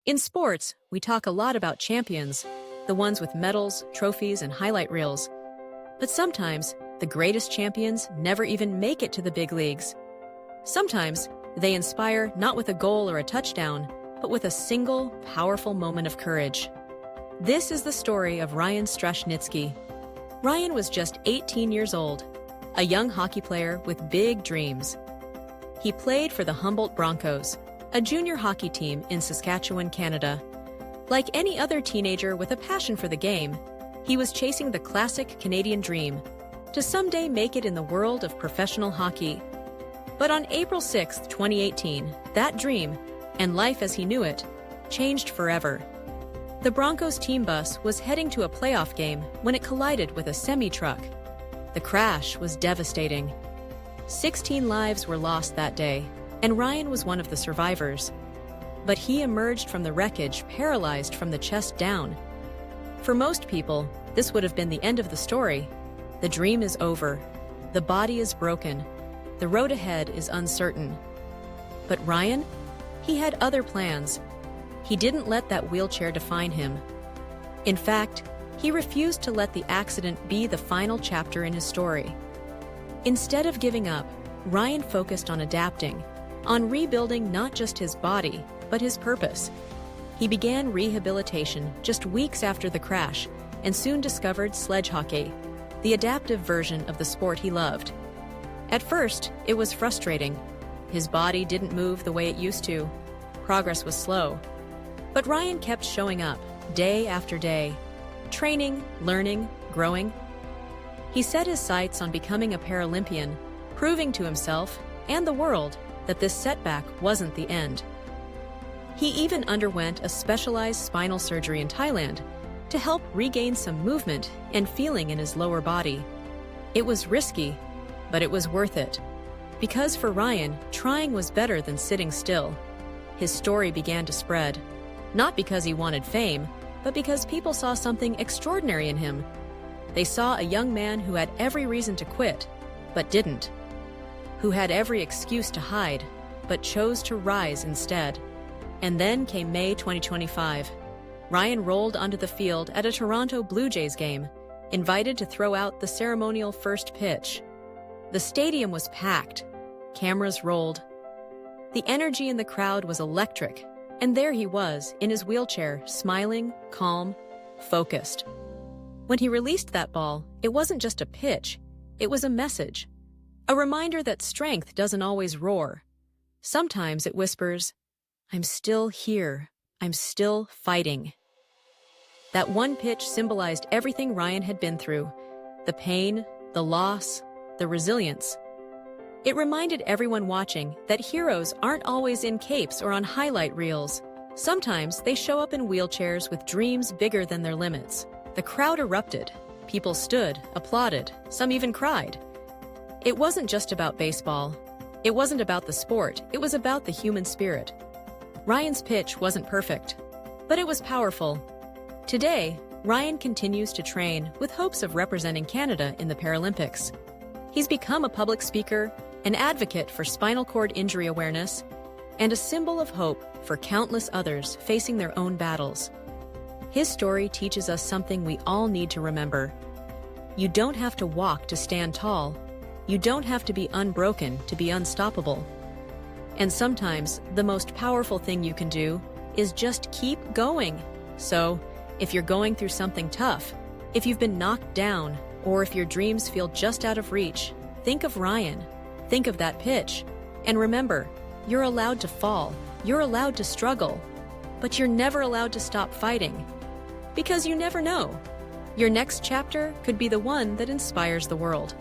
In sports, we talk a lot about champions, the ones with medals, trophies, and highlight reels. But sometimes, the greatest champions never even make it to the big leagues. Sometimes, they inspire not with a goal or a touchdown, but with a single, powerful moment of courage. This is the story of Ryan Strashnitsky. Ryan was just 18 years old, a young hockey player with big dreams. He played for the Humboldt Broncos, a junior hockey team in Saskatchewan, Canada. Like any other teenager with a passion for the game, he was chasing the classic Canadian dream to someday make it in the world of professional hockey. But on April 6, 2018, that dream, and life as he knew it, changed forever. The Broncos team bus was heading to a playoff game when it collided with a semi-truck. The crash was devastating. 16 lives were lost that day, and Ryan was one of the survivors. But he emerged from the wreckage paralyzed from the chest down. For most people, this would have been the end of the story. The dream is over. The body is broken. The road ahead is uncertain. But Ryan? He had other plans. He didn't let that wheelchair define him. In fact, he refused to let the accident be the final chapter in his story. Instead of giving up, Ryan focused on adapting, on rebuilding not just his body, but his purpose. He began rehabilitation just weeks after the crash and soon discovered sledge hockey, the adaptive version of the sport he loved. At first, it was frustrating. His body didn't move the way it used to. Progress was slow. But Ryan kept showing up, day after day, training, learning, growing. He set his sights on becoming a Paralympian, proving to himself and the world that this setback wasn't the end. He even underwent a specialized spinal surgery in Thailand to help regain some movement and feeling in his lower body. It was risky, but it was worth it. Because for Ryan, trying was better than sitting still. His story began to spread, not because he wanted fame, but because people saw something extraordinary in him. They saw a young man who had every reason to quit, but didn't. Who had every excuse to hide, but chose to rise instead. And then came May 2025. Ryan rolled onto the field at a Toronto Blue Jays game, invited to throw out the ceremonial first pitch. The stadium was packed. Cameras rolled. The energy in the crowd was electric, and there he was, in his wheelchair, smiling, calm, focused. When he released that ball, it wasn't just a pitch, it was a message. A reminder that strength doesn't always roar. Sometimes it whispers, "I'm still here. I'm still fighting." That one pitch symbolized everything Ryan had been through. The pain, the loss, the resilience. It reminded everyone watching that heroes aren't always in capes or on highlight reels. Sometimes they show up in wheelchairs with dreams bigger than their limits. The crowd erupted. People stood, applauded, some even cried. It wasn't just about baseball. It wasn't about the sport. It was about the human spirit. Ryan's pitch wasn't perfect, but it was powerful. Today, Ryan continues to train with hopes of representing Canada in the Paralympics. He's become a public speaker, an advocate for spinal cord injury awareness, and a symbol of hope for countless others facing their own battles. His story teaches us something we all need to remember. You don't have to walk to stand tall. You don't have to be unbroken to be unstoppable. And sometimes, the most powerful thing you can do is just keep going. So, if you're going through something tough, if you've been knocked down, or if your dreams feel just out of reach, think of Ryan. Think of that pitch. And remember, you're allowed to fall. You're allowed to struggle. But you're never allowed to stop fighting. Because you never know. Your next chapter could be the one that inspires the world.